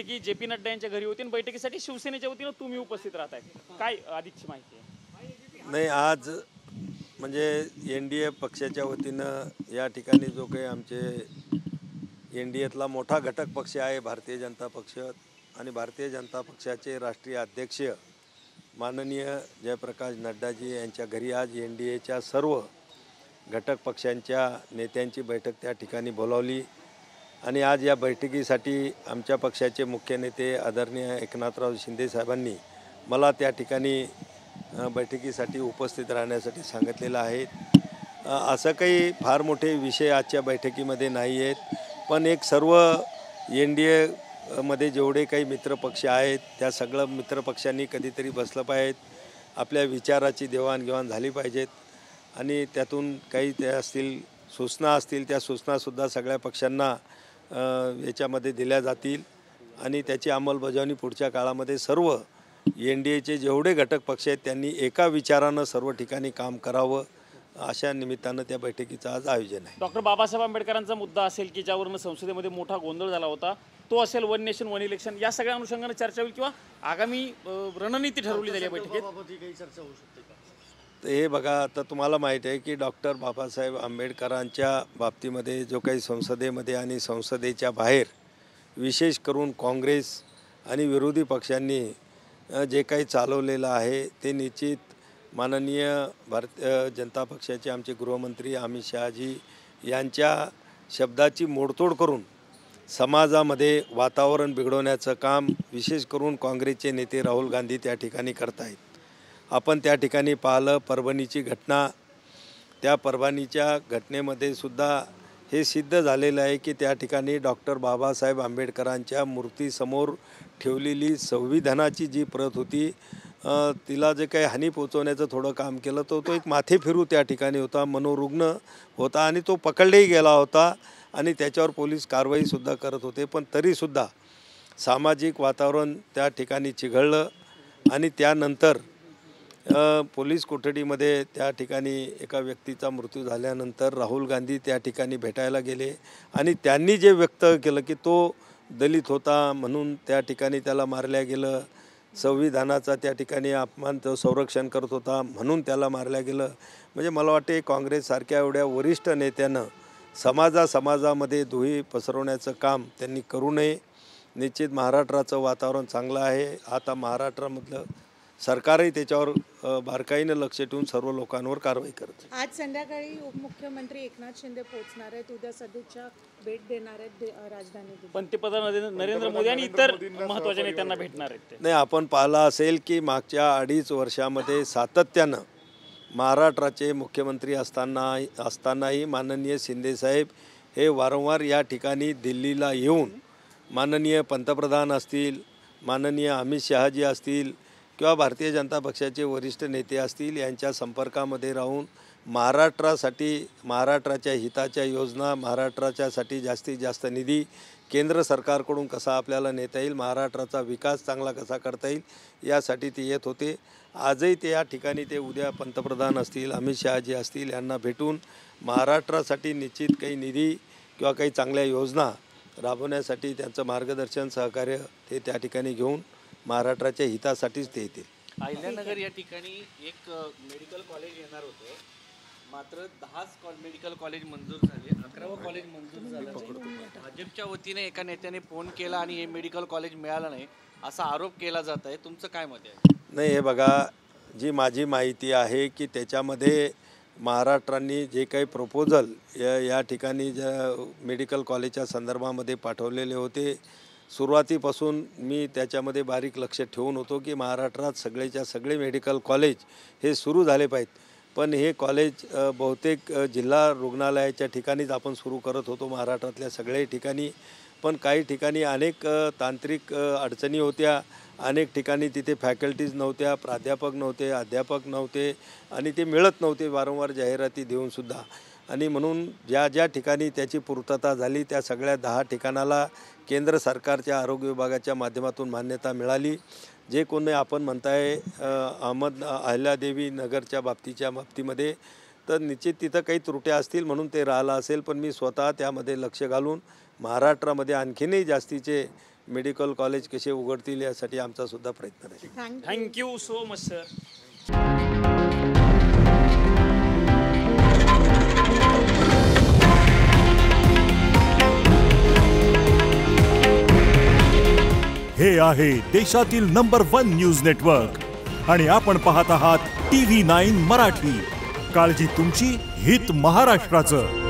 की J P Nadda यांच्या घरी होती आणि बैठकीसाठी शिवसेनेच्या वतीनं तुम्ही उपस्थित राहताय, काय अधिकची माहिती आहे? नाही, आज म्हणजे NDA पक्षाच्या वतीनं या ठिकाणी जो काही आमचे NDAतला मोठा घटक पक्ष आहे भारतीय जनता पक्ष आणि भारतीय जनता पक्षाचे राष्ट्रीय अध्यक्ष माननीय जयप्रकाश नड्डाजी यांच्या घरी आज NDAच्या सर्व घटक पक्षांच्या नेत्यांची बैठक त्या ठिकाणी बोलावली आणि आज या बैठकीसाठी आमच्या पक्षाचे मुख्य नेते आदरणीय एकनाथराव शिंदे साहेबांनी मला त्या ठिकाणी बैठकीसाठी उपस्थित राहण्यासाठी सांगितलेलं आहे। असं काही फार मोठे विषय आजच्या बैठकीमध्ये नाही आहेत, पण एक सर्व NDA मध्ये जेवढे काही मित्रपक्ष आहेत त्या सगळं मित्रपक्षांनी कधीतरी बसलं पाहिजेत, आपल्या विचाराची देवाणघेवाण झाली पाहिजेत आणि त्यातून काही त्या असतील सूचना असतील त्या सूचनासुद्धा सगळ्या पक्षांना याच्यामध्ये दिल्या जातील आणि त्याची अंमलबजावणी पुढच्या काळामध्ये सर्व NDAचे जेवढे घटक पक्ष आहेत त्यांनी एका विचारानं सर्व ठिकाणी काम करावं, अशा निमित्तानं त्या बैठकीचं आज आयोजन आहे। डॉक्टर बाबासाहेब आंबेडकरांचा मुद्दा असेल की ज्यावरून संसदेमध्ये मोठा गोंधळ झाला होता, तो असेल वन नेशन वन इलेक्शन, या सगळ्या अनुषंगाने चर्चा होईल किंवा आगामी रणनीती ठरवली जाईल या बैठकीत? चर्चा होऊ शकते का? तर हे बघा, आता तुम्हाला माहीत आहे की डॉक्टर बाबासाहेब आंबेडकरांच्या बाबतीमध्ये जो काही संसदेमध्ये आणि संसदेच्या बाहेर विशेष करून काँग्रेस आणि विरोधी पक्षांनी जे काही चालवलेलं आहे ते निश्चित माननीय भारतीय जनता पक्षाचे आमचे गृहमंत्री अमित शहाजी यांच्या शब्दाची मोडतोड करून समाजामध्ये वातावरण बिघडवण्याचं काम विशेष करून काँग्रेसचे नेते राहुल गांधी त्या ठिकाणी करत आहेत। आपण त्या ठिकाणी पाहिलं परभणीची घटना, त्या परभणीच्या घटनेमध्ये सुद्धा हे सिद्ध झालेलं आहे की त्या ठिकाणी डॉक्टर बाबासाहेब आंबेडकरांच्या मूर्तीसमोर ठेवलेली संविधानाची जी प्रत होती तिला जे काही हानी पोचवण्याचं थोडं काम केलं तो एक माथे फिरू त्या ठिकाणी होता, मनोरुग्ण होता आणि तो पकडलेही गेला होता आणि त्याच्यावर पोलीस कारवाईसुद्धा करत होते, पण तरीसुद्धा सामाजिक वातावरण त्या ठिकाणी चिघळलं आणि त्यानंतर पोलीस कोठडीमध्ये त्या ठिकाणी एका व्यक्तीचा मृत्यू झाल्यानंतर राहुल गांधी त्या ठिकाणी भेटायला गेले आणि त्यांनी जे व्यक्त केलं की तो दलित होता म्हणून त्या ठिकाणी त्याला मारल्या गेलं, संविधानाचा त्या ठिकाणी अपमान, तो संरक्षण करत होता म्हणून त्याला मारल्या गेलं। म्हणजे मला वाटते काँग्रेससारख्या एवढ्या वरिष्ठ नेत्यानं समाजामध्ये दुही पसरवण्याचं काम त्यांनी करू नये। निश्चित महाराष्ट्राचं वातावरण चांगलं आहे, आता महाराष्ट्रामधलं सरकारही त्याच्यावर बारकाईनं लक्ष ठेवून सर्व लोकांवर कारवाई करते। आज संध्याकाळी उपमुख्यमंत्री एकनाथ शिंदे पोहोचणार आहेत, उद्या सदिच्छा भेट देणार आहेत राजधानी पंतप्रधान नरेंद्र मोदी आणि इतर महत्त्वाच्या नेत्यांना भेटणार आहेत। नाही, आपण पाहिलं असेल की मागच्या 2.5 वर्षामध्ये सातत्यानं महाराष्ट्राचे मुख्यमंत्री असतानाही माननीय शिंदेसाहेब हे वारंवार या ठिकाणी दिल्लीला येऊन माननीय पंतप्रधान असतील, माननीय अमित शहाजी असतील किंवा भारतीय जनता पक्षाचे वरिष्ठ नेते असतील यांच्या संपर्कामध्ये राहून महाराष्ट्रासाठी, महाराष्ट्राच्या हिताच्या योजना, महाराष्ट्राच्यासाठी जास्तीत जास्त निधी केंद्र सरकारकडून कसा आपल्याला नेता येईल, महाराष्ट्राचा विकास चांगला कसा करता येईल यासाठी ते येत होते। आजही ते या ठिकाणी ते उद्या पंतप्रधान असतील, अमित शहाजी असतील यांना भेटून महाराष्ट्रासाठी निश्चित काही निधी किंवा काही चांगल्या योजना राबवण्यासाठी त्यांचं मार्गदर्शन सहकार्य ते त्या ठिकाणी घेऊन महाराष्ट्राच्या हितासाठीच ते येतील। अहिल्यानगर या ठिकाणी एक मेडिकल कॉलेज येणार होतं, मात्र 10 मेडिकल कॉलेज मंजूर झाले, 11वं कॉलेज मंजूर झालं। भाजपच्या वतीने एका नेत्याने फोन केला आणि हे मेडिकल कॉलेज मिळालं नाही असा आरोप केला जात आहे, तुमचं काय मत आहे? नाही, हे बघा, जी माझी माहिती आहे की त्याच्यामध्ये महाराष्ट्रांनी जे काही प्रपोजल या ठिकाणी ज्या मेडिकल कॉलेजच्या संदर्भामध्ये पाठवलेले होते, सुरुवातीपासून मी त्याच्यामध्ये बारीक लक्ष ठेवून होतो की महाराष्ट्रात सगळेच्या सगळे मेडिकल कॉलेज हे सुरू झाले पाहिजेत, पण हे कॉलेज बहुतेक जिल्हा रुग्णालयाच्या ठिकाणीच आपण सुरू करत होतो महाराष्ट्रातल्या सगळ्या ठिकाणी, पण काही ठिकाणी अनेक तांत्रिक अडचणी होत्या, अनेक ठिकाणी तिथे फॅकल्टीज नव्हत्या, प्राध्यापक नव्हते, अध्यापक नव्हते आणि ते मिळत नव्हते वारंवार जाहिराती देऊनसुद्धा, आणि म्हणून ज्या ठिकाणी त्याची पूर्तता झाली त्या सगळ्या 10 ठिकाणाला केंद्र सरकारच्या आरोग्य विभागाच्या माध्यमातून मान्यता मिळाली। जे कोणी आपण म्हणताय अहिल्यादेवी नगरच्या बाबतीमध्ये तर निश्चित तिथं काही त्रुट्या असतील म्हणून ते राहिलं असेल, पण मी स्वतः त्यामध्ये लक्ष घालून महाराष्ट्रामध्ये आणखीनही जास्तीचे मेडिकल कॉलेज कसे उघडतील यासाठी आमचा सुद्धा प्रयत्न राहील. Thank you so much sir. हे आहे देशातील नंबर 1 न्यूज नेटवर्क आणि आपण पाहत आहात TV9 मराठी. काळजी तुमची, हित महाराष्ट्राचं.